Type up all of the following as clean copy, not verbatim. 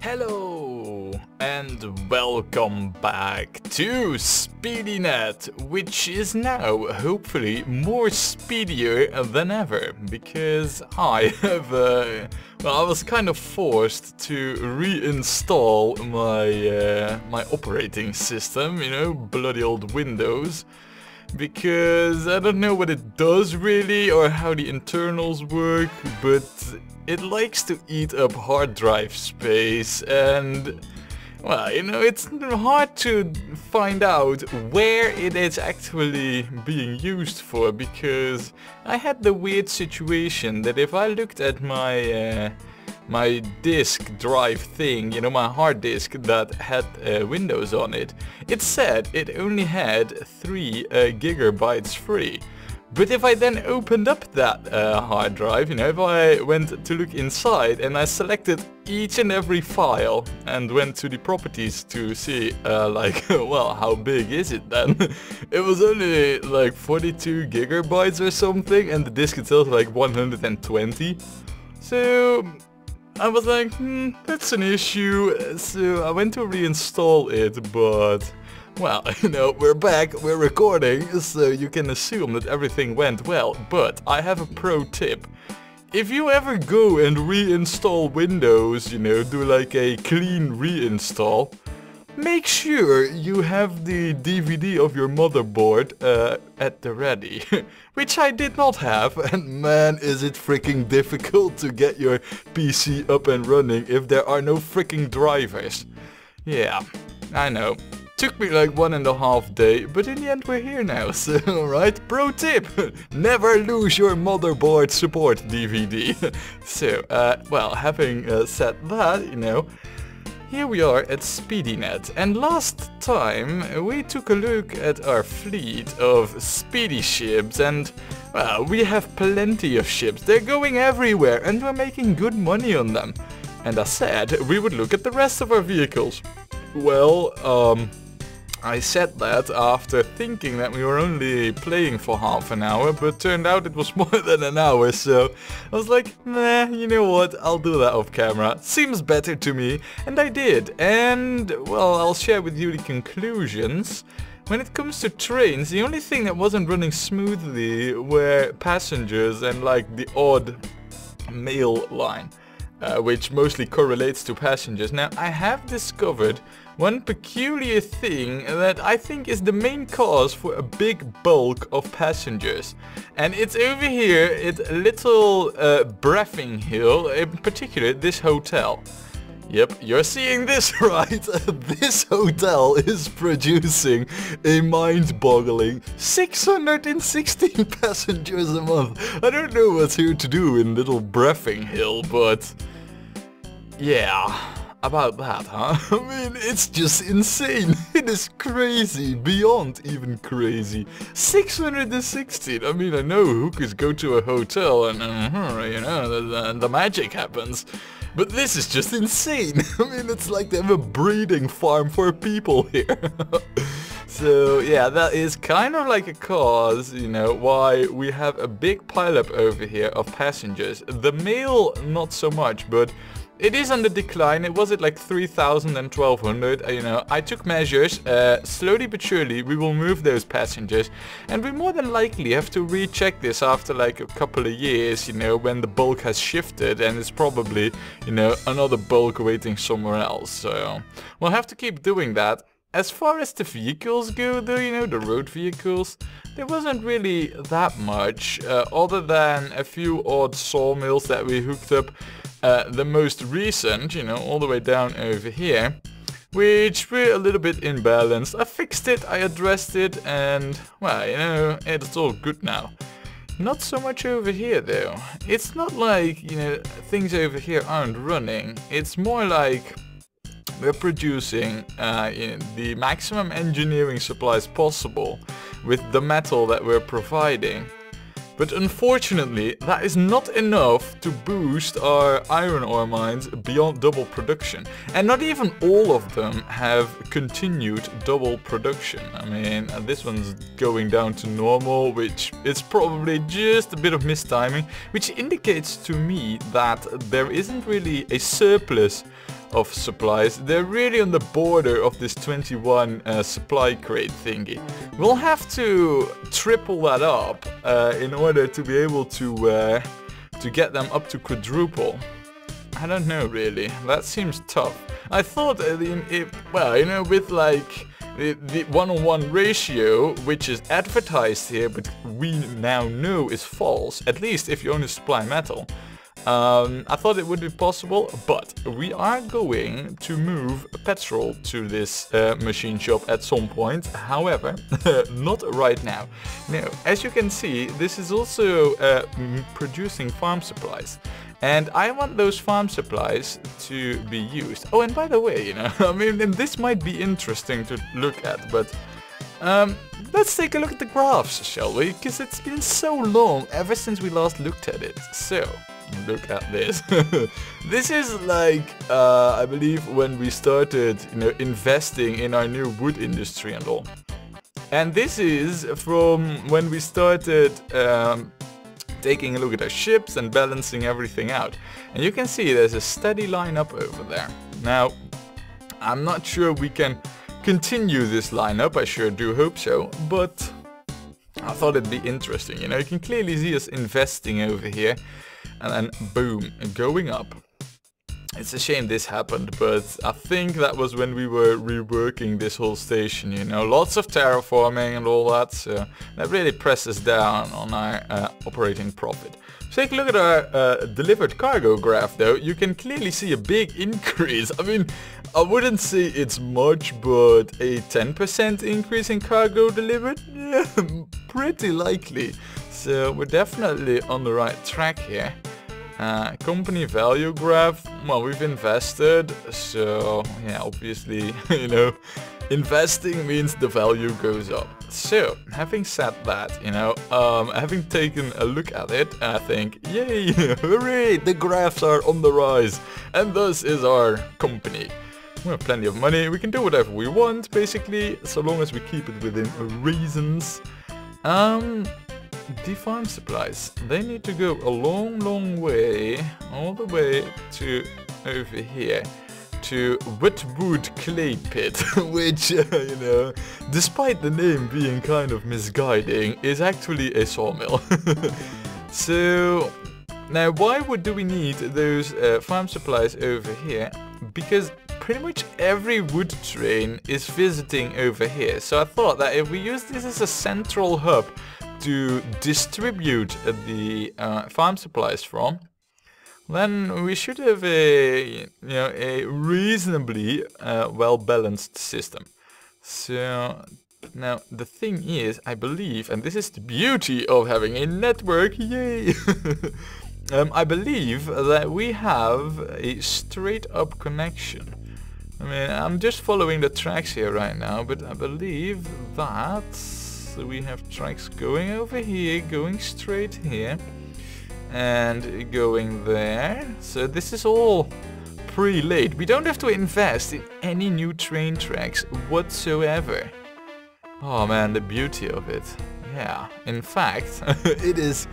Hello and welcome back to Speedynet, which is now hopefully more speedier than ever, because I have, I was kind of forced to reinstall my operating system, bloody old Windows. Because I don't know what it does really or how the internals work, but it likes to eat up hard drive space and, well, it's hard to find out where it is actually being used for, because I had the weird situation that if I looked at my disk drive thing, my hard disk that had Windows on it, it said it only had 3 gigabytes free. But if I then opened up that hard drive, if I went to look inside and I selected each and every file and went to the properties to see well, how big is it then? It was only like 42 gigabytes or something, and the disk itself like 120. So I was like, that's an issue, so I went to reinstall it, but, well, we're back, we're recording, so you can assume that everything went well. But I have a pro tip. If you ever go and reinstall Windows, do like a clean reinstall, make sure you have the DVD of your motherboard at the ready. Which I did not have, and man, is it freaking difficult to get your PC up and running if there are no freaking drivers. Yeah, I know. Took me like 1.5 days, but in the end we're here now, so right? Pro tip! Never lose your motherboard support DVD. So, well, having said that, here we are at Speedynet, and last time we took a look at our fleet of speedy ships, and, well, we have plenty of ships. They're going everywhere and we're making good money on them. And I said we would look at the rest of our vehicles. Well, I said that after thinking that we were only playing for half an hour, but turned out it was more than an hour, so I was like, nah, you know what, I'll do that off camera. Seems better to me, and I did. And, well, I'll share with you the conclusions. When it comes to trains, the only thing that wasn't running smoothly were passengers and like the odd mail line, which mostly correlates to passengers. Now, I have discovered one peculiar thing that I think is the main cause for a big bulk of passengers. And it's over here at Little Breffing Hill, in particular this hotel. Yep, you're seeing this right. This hotel is producing a mind-boggling 616 passengers a month. I don't know what's here to do in Little Breffing Hill, but yeah. About that, huh? I mean, it's just insane. It is crazy, beyond even crazy. 616. I mean, I know hookers go to a hotel and, the magic happens. But this is just insane. I mean, it's like they have a breeding farm for people here. So, yeah, that is kind of like a cause, why we have a big pileup over here of passengers. The mail, not so much, but it is on the decline. It was at like 3,000 and 1,200. I took measures. Slowly but surely we will move those passengers, and we more than likely have to recheck this after like a couple of years, when the bulk has shifted and it's probably, another bulk waiting somewhere else. So we'll have to keep doing that. As far as the vehicles go though, the road vehicles, there wasn't really that much, other than a few odd sawmills that we hooked up. The most recent, all the way down over here, which were a little bit imbalanced. I fixed it, I addressed it, and, well, it's all good now. Not so much over here though. It's not like, things over here aren't running. It's more like we're producing the maximum engineering supplies possible with the metal that we're providing. But unfortunately, that is not enough to boost our iron ore mines beyond double production. And not even all of them have continued double production. I mean, this one's going down to normal, which is probably just a bit of mistiming, which indicates to me that there isn't really a surplus of supplies. They're really on the border of this 21 supply crate thingy. We'll have to triple that up in order to be able to get them up to quadruple. I don't know really, that seems tough. I thought, well, you know, with like the one-on-one ratio, which is advertised here, but we now know is false, at least if you only supply metal. I thought it would be possible, but we are going to move petrol to this machine shop at some point. However, not right now. Now, as you can see, this is also producing farm supplies. And I want those farm supplies to be used. Oh, and by the way, you know, I mean, and this might be interesting to look at, but let's take a look at the graphs, shall we? Because it's been so long ever since we last looked at it. So, look at this. This is like, I believe when we started, you know, investing in our new wood industry and all. And this is from when we started taking a look at our ships and balancing everything out. And you can see there's a steady line up over there. Now, I'm not sure we can continue this lineup, I sure do hope so, but I thought it'd be interesting. You know, you can clearly see us investing over here, and then boom, going up. It's a shame this happened, but I think that was when we were reworking this whole station, you know, lots of terraforming and all that, so that really presses down on our operating profit. So take a look at our delivered cargo graph though. You can clearly see a big increase. I mean, I wouldn't say it's much, but a 10% increase in cargo delivered? Yeah, pretty likely. So we're definitely on the right track here. Company value graph, well, we've invested, so yeah, obviously, you know, investing means the value goes up. So, having said that, you know, having taken a look at it, I think, yay, hooray, the graphs are on the rise, and thus is our company. We have plenty of money, we can do whatever we want, basically, so long as we keep it within reasons. The farm supplies, they need to go a long way, all the way to over here, to Wetwood Clay Pit, which, you know, despite the name being kind of misguiding, is actually a sawmill. So, now why do we need those farm supplies over here? Because pretty much every wood train is visiting over here, so I thought that if we use this as a central hub to distribute the farm supplies from, then we should have a, you know, a reasonably well-balanced system. So now the thing is, I believe, and this is the beauty of having a network, yay! I believe that we have a straight up connection. I mean, I'm just following the tracks here right now, but I believe that we have tracks going over here, going straight here, and going there. So this is all pre-laid. We don't have to invest in any new train tracks whatsoever. Oh man, the beauty of it. Yeah, in fact, it is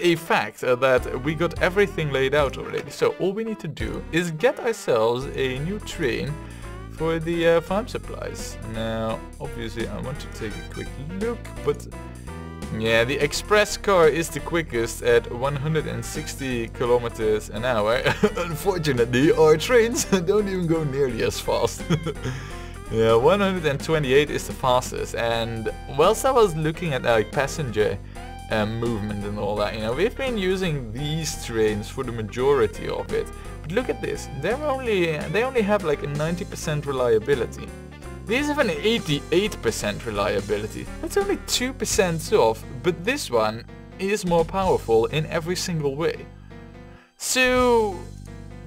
a fact that we got everything laid out already. So all we need to do is get ourselves a new train for the farm supplies. Now, obviously, I want to take a quick look, but yeah, the express car is the quickest at 160 kilometers an hour. Unfortunately, our trains don't even go nearly as fast. Yeah, 128 is the fastest, and whilst I was looking at like passenger movement and all that, you know, we've been using these trains for the majority of it. But look at this, they only have like a 90% reliability. These have an 88% reliability. That's only 2% off, but this one is more powerful in every single way. So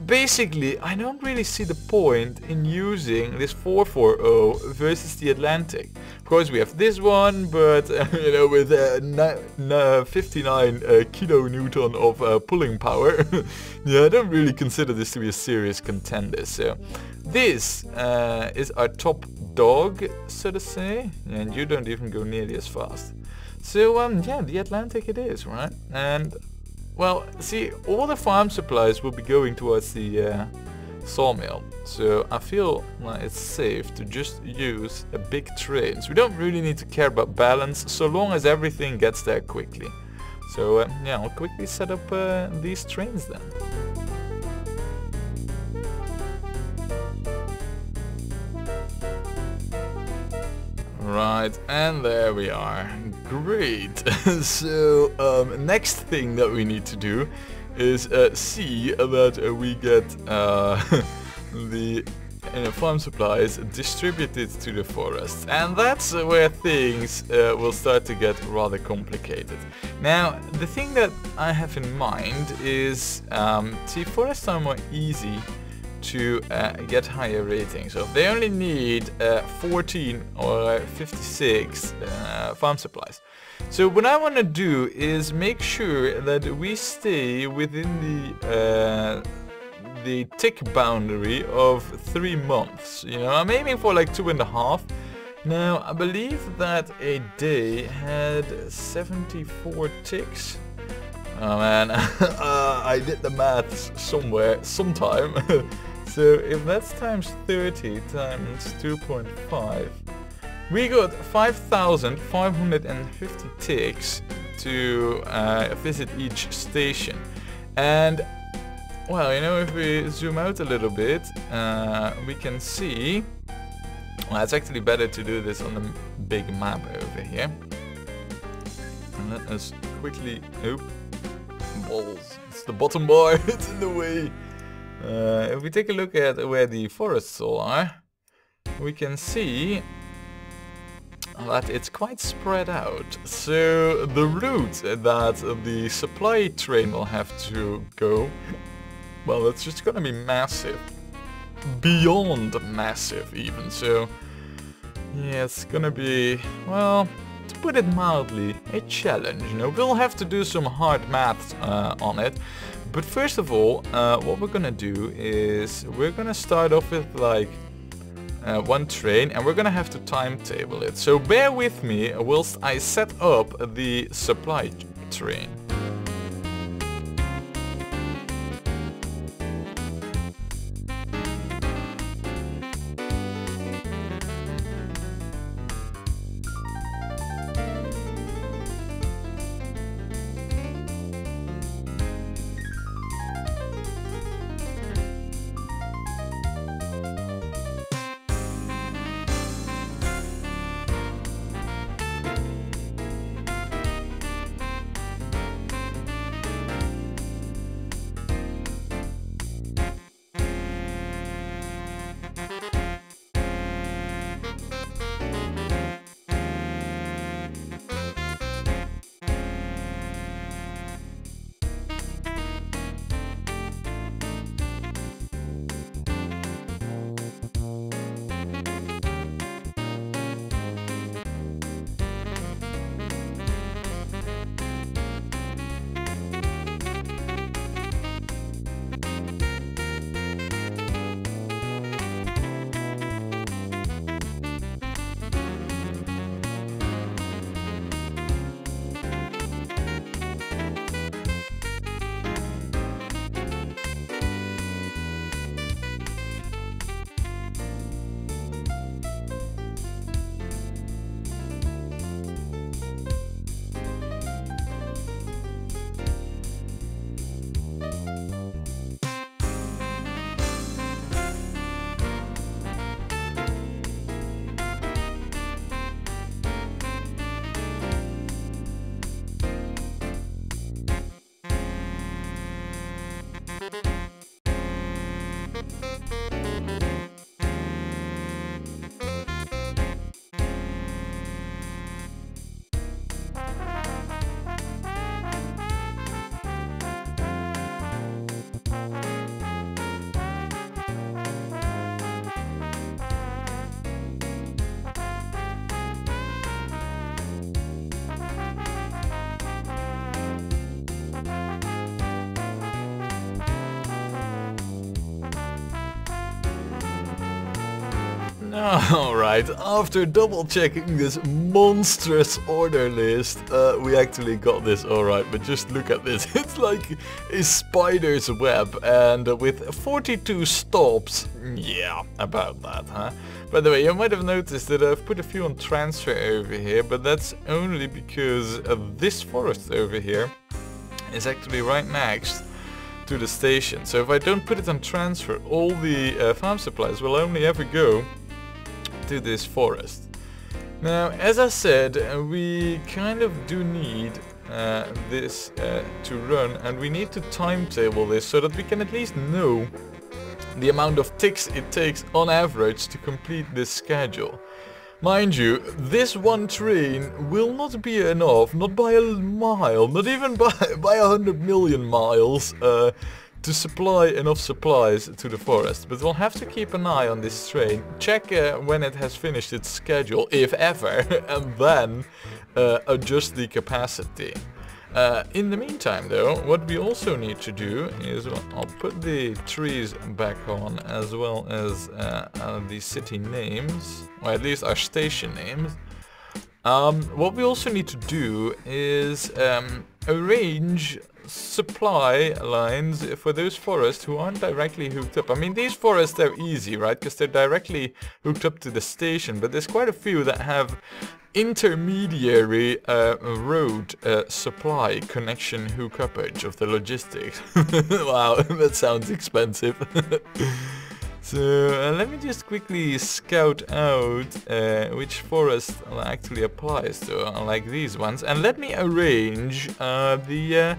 basically, I don't really see the point in using this 440 versus the Atlantic. Of course, we have this one, but you know, with 59 kilonewton of pulling power, yeah, I don't really consider this to be a serious contender. So this is our top dog, so to say, and you don't even go nearly as fast. So yeah, the Atlantic it is, right? And well, see, all the farm supplies will be going towards the sawmill. So I feel like it's safe to just use a big train. So we don't really need to care about balance so long as everything gets there quickly. So yeah, I'll quickly set up these trains then. Right, and there we are. Great. So next thing that we need to do is see that we get the farm supplies distributed to the forests, and that's where things will start to get rather complicated. Now, the thing that I have in mind is, see, forests are more easy to get higher ratings. So they only need 14 or 56 farm supplies. So what I want to do is make sure that we stay within the tick boundary of 3 months. You know, I'm aiming for like 2.5. Now I believe that a day had 74 ticks. Oh man, I did the maths sometime. So if that's times 30 times 2.5, we got 5,550 ticks to visit each station. And well, you know, if we zoom out a little bit, we can see, well, it's actually better to do this on the big map over here. And let us quickly, balls, it's the bottom bar, it's in the way. If we take a look at where the forests all are, we can see that it's quite spread out. So the route that the supply train will have to go, well, it's just gonna be massive. Beyond massive even. So yeah, it's gonna be, well, to put it mildly, a challenge. You know, we'll have to do some hard maths on it. But first of all, what we're gonna do is we're gonna start off with like one train, and we're gonna have to timetable it. So bear with me whilst I set up the supply train. Alright, after double checking this monstrous order list, we actually got this alright, but just look at this. It's like a spider's web, and with 42 stops. Yeah, about that, huh? By the way, you might have noticed that I've put a few on transfer over here, but that's only because this forest over here is actually right next to the station. So if I don't put it on transfer, all the farm supplies will only ever go to this forest. Now, as I said, we kind of do need this to run, and we need to timetable this so that we can at least know the amount of ticks it takes on average to complete this schedule. Mind you, this one train will not be enough, not by a mile, not even by 100 million miles, to supply enough supplies to the forest. But we'll have to keep an eye on this train, check when it has finished its schedule, if ever, and then adjust the capacity. In the meantime though, what we also need to do is, well, I'll put the trees back on, as well as the city names, or at least our station names. What we also need to do is arrange supply lines for those forests who aren't directly hooked up. I mean, these forests, they're easy, right? Because they're directly hooked up to the station, but there's quite a few that have intermediary road supply connection hookupage of the logistics. Wow, that sounds expensive. So let me just quickly scout out which forest actually applies to, like these ones, and let me arrange the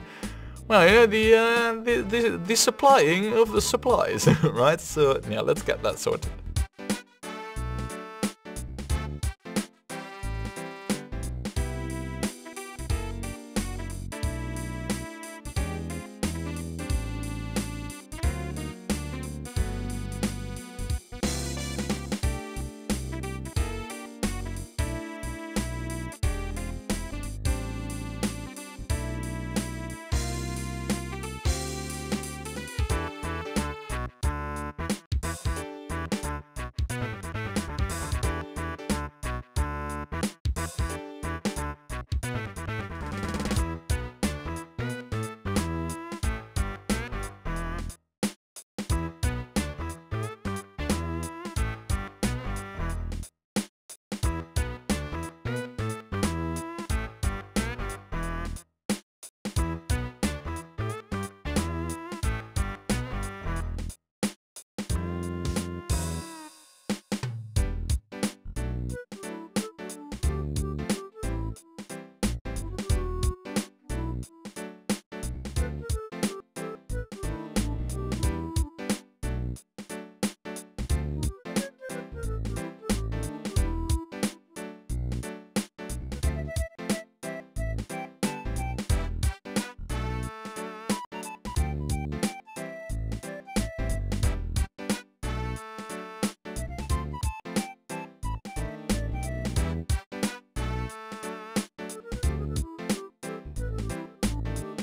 supplying of the supplies, right? So yeah, let's get that sorted.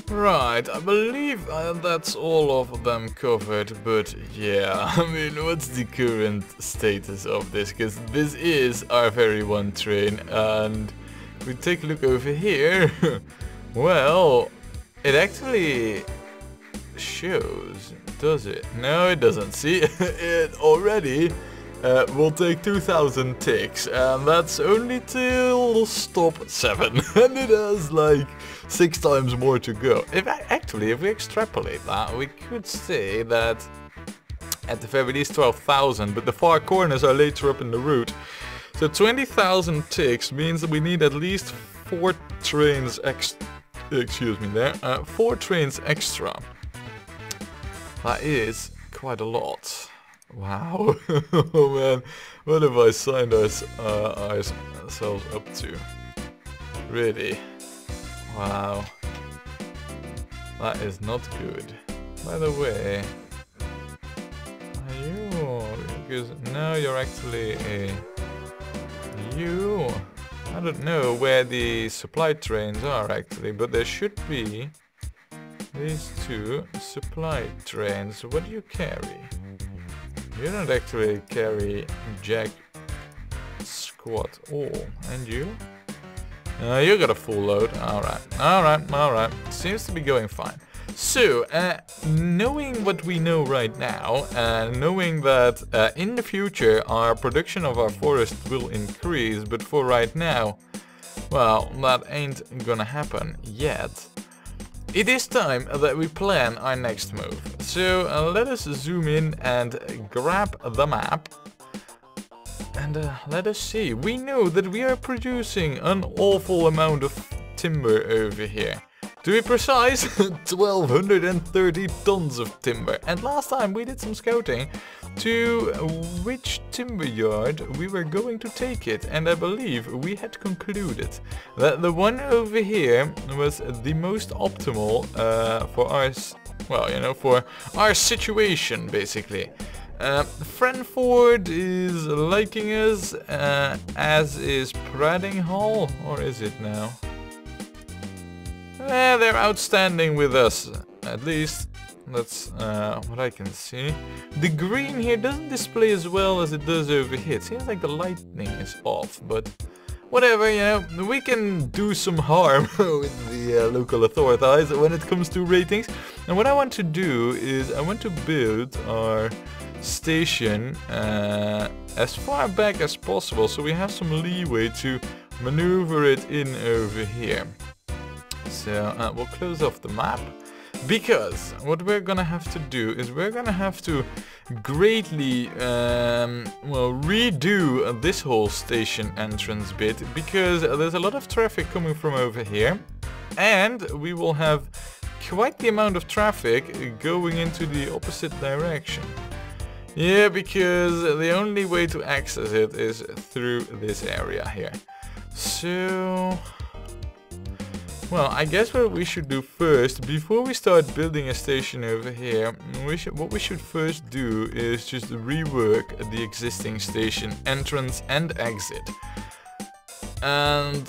Right, I believe that's all of them covered, but yeah, I mean, what's the current status of this? Because this is our very one train, and we take a look over here. Well, it actually shows, does it? No, it doesn't. See, it already will take 2,000 ticks, and that's only till stop 7, and it has like 6 times more to go. If we extrapolate that, we could say that at the very least 12,000, but the far corners are later up in the route. So 20,000 ticks means that we need at least 4 trains excuse me there, 4 trains extra. That is quite a lot. Wow. Oh man, what have I signed ourselves up to? Really? Wow. That is not good. By the way, are you... because now you're actually a... you... I don't know where the supply trains are actually, but there should be these 2 supply trains. What do you carry? You don't actually carry jack squat all. And you? You got a full load. Alright. Seems to be going fine. So, knowing what we know right now, knowing that in the future our production of our forest will increase, but for right now, well, that ain't gonna happen yet. It is time that we plan our next move. So, let us zoom in and grab the map. And let us see. We know that we are producing an awful amount of timber over here. To be precise, 1230 tons of timber. And last time we did some scouting to which timber yard we were going to take it. And I believe we had concluded that the one over here was the most optimal for our, well, you know, for our situation basically. Frenford is liking us, as is Pradding Hall, or is it now? They're outstanding with us, at least that's what I can see. The green here doesn't display as well as it does over here. It seems like the lighting is off, but whatever, you know, we can do some harm with the local authorities when it comes to ratings. And what I want to do is I want to build our station as far back as possible, so we have some leeway to maneuver it in over here. So we'll close off the map, because what we're gonna have to do is we're gonna have to greatly well, redo this whole station entrance bit, because there's a lot of traffic coming from over here, and we will have quite the amount of traffic going into the opposite direction. Yeah, because the only way to access it is through this area here. So, well, I guess what we should do first, before we start building a station over here, what we should first do is just rework the existing station entrance and exit. And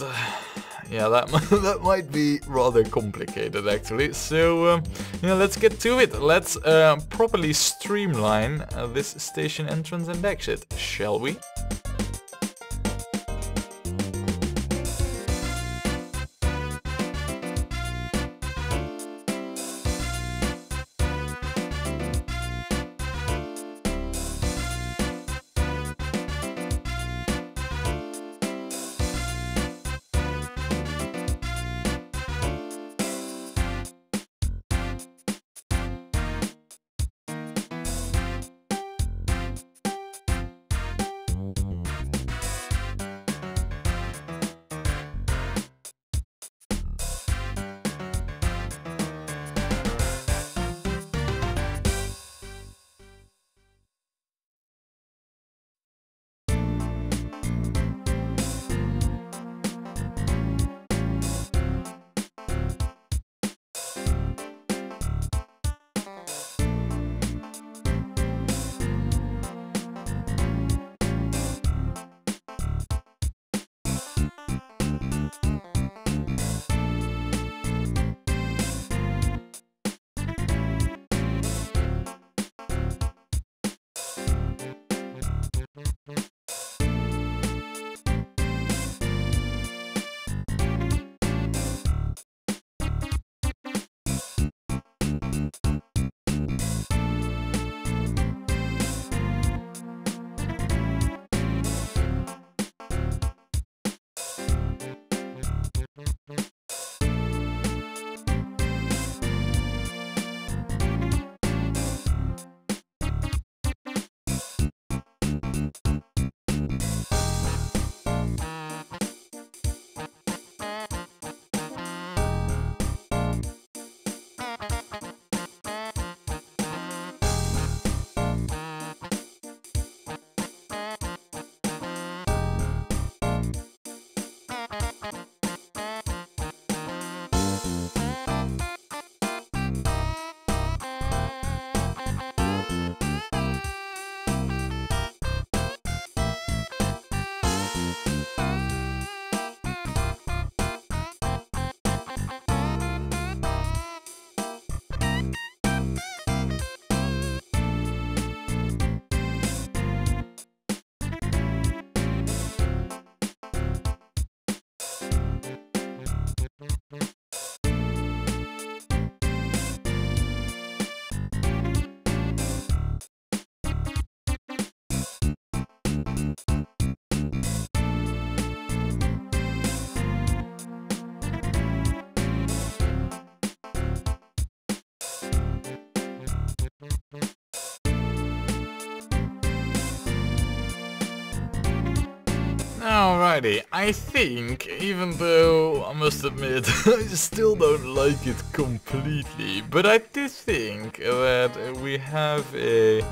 yeah, that might be rather complicated actually. So yeah, let's get to it. Let's properly streamline this station entrance and exit, shall we? Alrighty, I think, even though I must admit I still don't like it completely, but I do think that we have a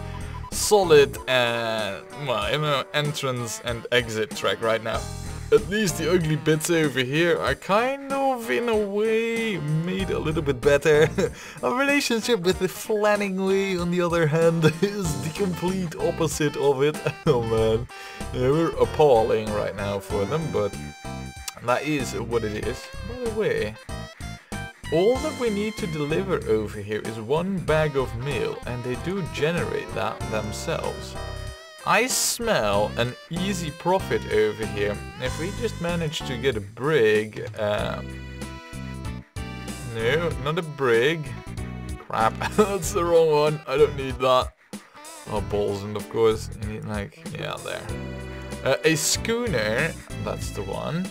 solid well, you know, entrance and exit track right now. At least the ugly bits over here are kind of, in a way, made a little bit better. Our relationship with the Flanning Way, on the other hand, is the complete opposite of it. Oh man, yeah, we're appalling right now for them, but that is what it is. By the way, all that we need to deliver over here is 1 bag of meal, and they do generate that themselves. I smell an easy profit over here. If we just manage to get a brig, no, not a brig. Crap, that's the wrong one. I don't need that. Oh, balls, and of course, you need like, yeah, there. A schooner, that's the one.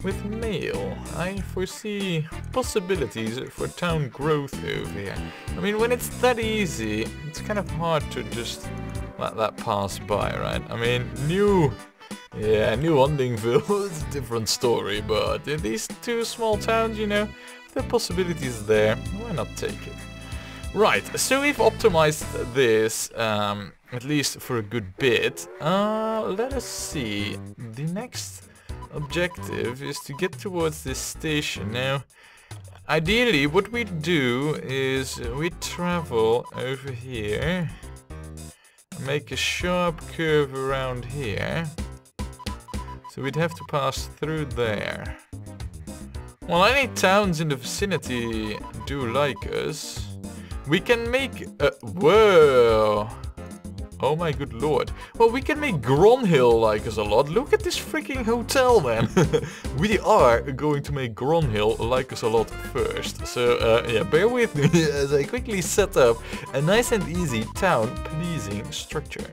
With mail, I foresee possibilities for town growth over here. I mean, when it's that easy, it's kind of hard to just let that pass by, right? I mean, New Ondingville is a different story, but these 2 small towns, you know, the possibilities there, why not take it? Right, so we've optimized this, at least for a good bit. Let us see. The next objective is to get towards this station. Now, ideally, what we do is we travel over here, make a sharp curve around here, so we'd have to pass through there. Well, any towns in the vicinity do like us. We can make whoa! Oh my good lord. Well, we can make Gronhill like us a lot. Look at this freaking hotel, man. We are going to make Gronhill like us a lot first. So, yeah, bear with me as I quickly set up a nice and easy town-pleasing structure.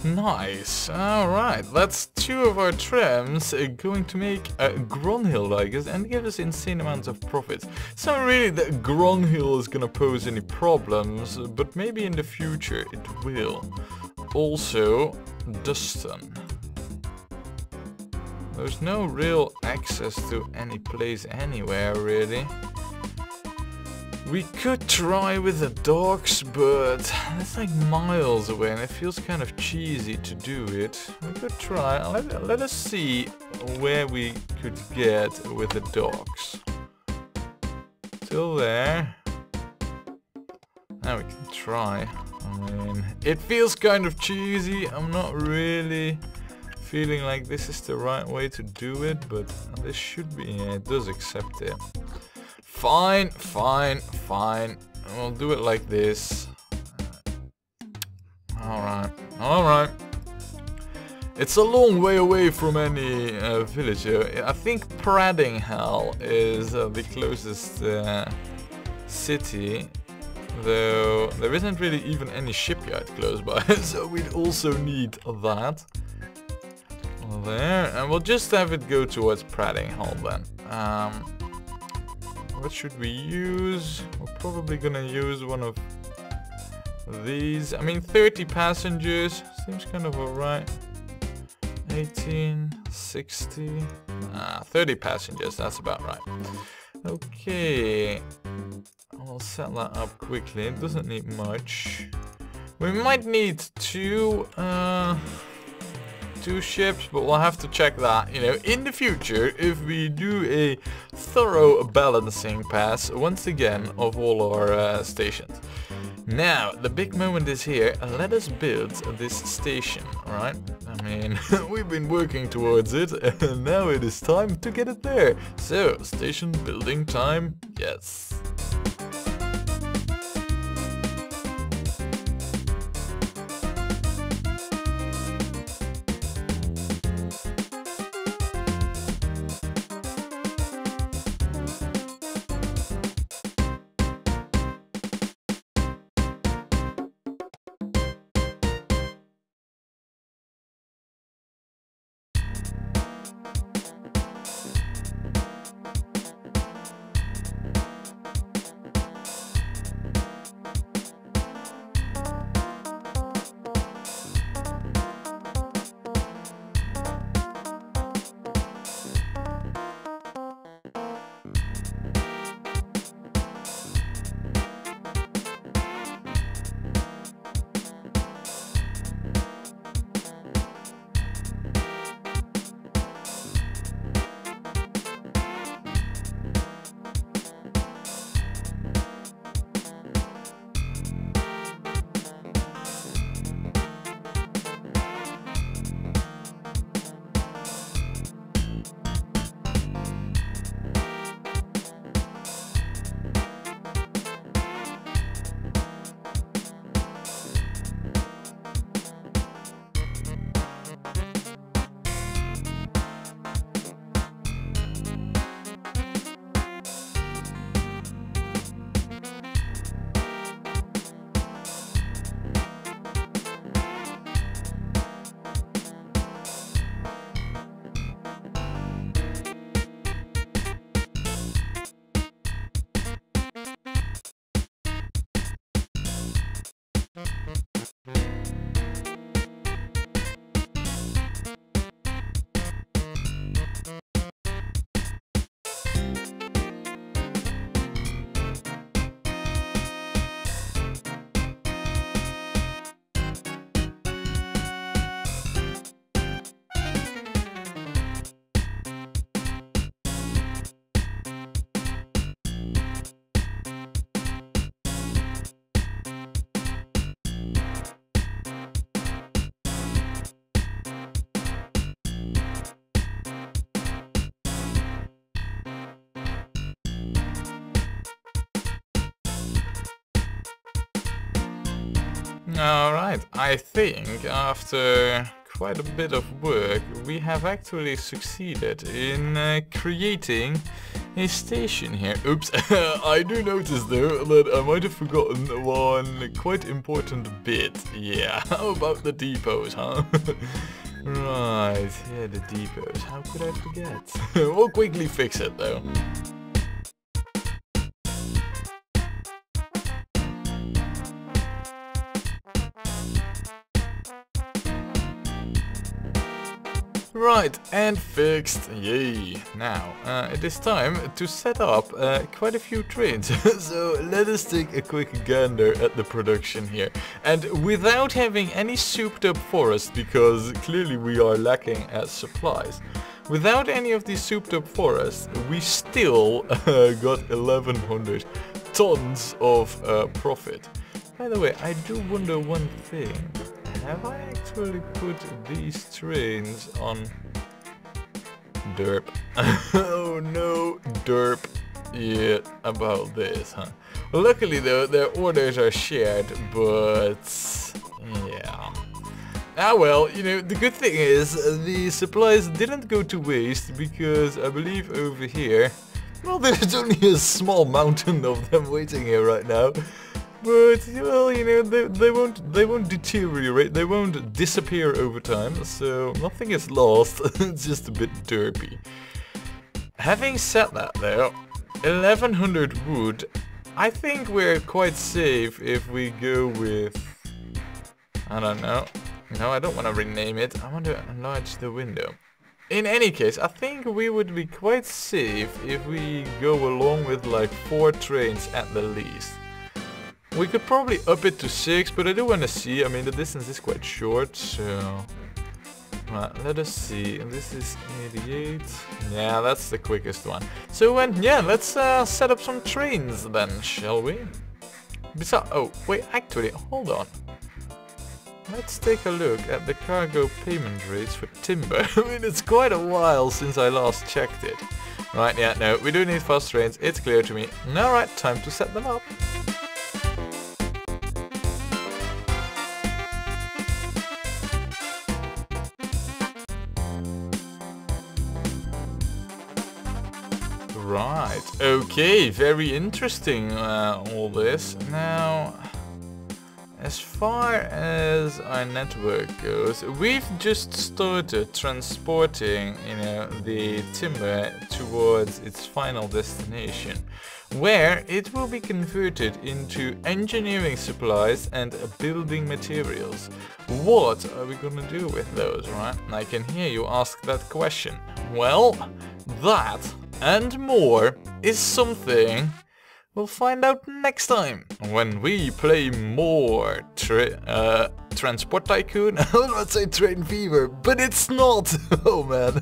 Nice. Alright, that's 2 of our trams going to make Gronhill like us and give us insane amounts of profit. It's not really that Gronhill is gonna pose any problems, but maybe in the future it will. Also, Dustin. There's no real access to any place anywhere, really. We could try with the docks, but that's like miles away and it feels kind of cheesy to do it. We could try. Let us see where we could get with the docks. Till there. Now we can try. I mean, it feels kind of cheesy. I'm not really feeling like this is the right way to do it, but this should be. Yeah, it does accept it. Fine, fine, fine. We'll do it like this. Alright, alright. It's a long way away from any village. I think Praddinghall is the closest city, though there isn't really even any shipyard close by, so we'd also need that. There, and we'll just have it go towards Praddinghall then. What should we use? We're probably gonna use one of these. I mean, 30 passengers seems kind of alright. 18, 60, 30 passengers, that's about right. Okay, I'll set that up quickly. It doesn't need much. We might need 2 ships, but we'll have to check that, you know, in the future if we do a thorough balancing pass once again of all our stations. Now, the big moment is here. Let us build this station, right? I mean, we've been working towards it, and now it is time to get it there. So, station building time, yes. Alright, I think after quite a bit of work we have actually succeeded in creating a station here. Oops, I do notice though that I might have forgotten one quite important bit. Yeah, how about the depots, huh? Right, yeah, the depots, how could I forget? We'll quickly fix it though. Right, and fixed, yay! Now, it is time to set up quite a few trains, so let us take a quick gander at the production here. And without having any souped up forest, because clearly we are lacking at supplies, without any of these souped up forests, we still got 1100 tons of profit. By the way, I do wonder one thing. Have I actually put these trains on derp? Oh no, derp. Yeah, about this, huh? Well, luckily though, their orders are shared, but yeah. Ah well, you know, the good thing is the supplies didn't go to waste because I believe over here, well, there's only a small mountain of them waiting here right now. But, well, you know, they won't deteriorate, they won't disappear over time, so nothing is lost, it's just a bit derpy. Having said that though, 1100 wood, I think we're quite safe if we go with, I don't know, no, I don't want to rename it, I want to enlarge the window. In any case, I think we would be quite safe if we go along with like 4 trains at the least. We could probably up it to 6, but I do want to see. I mean, the distance is quite short, so... let us see. This is 88. Yeah, that's the quickest one. So, yeah, let's set up some trains then, shall we? Besides, oh, wait, actually, hold on. Let's take a look at the cargo payment rates for timber. I mean, it's quite a while since I last checked it. Right, yeah, no, we do need fast trains. It's clear to me. Alright, time to set them up. Right, okay, very interesting all this. Now, as far as our network goes, we've just started transporting, you know, the timber towards its final destination, where it will be converted into engineering supplies and building materials. What are we gonna do with those, right? I can hear you ask that question. Well, that and more is something we'll find out next time when we play more Transport Tycoon. I was about to say Train Fever, but it's not. Oh man,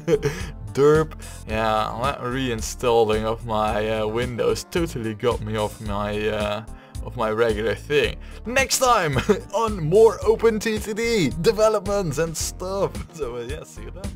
derp. Yeah, that reinstalling of my Windows totally got me off my regular thing. Next time on more OpenTTD developments and stuff. So yeah, see you then.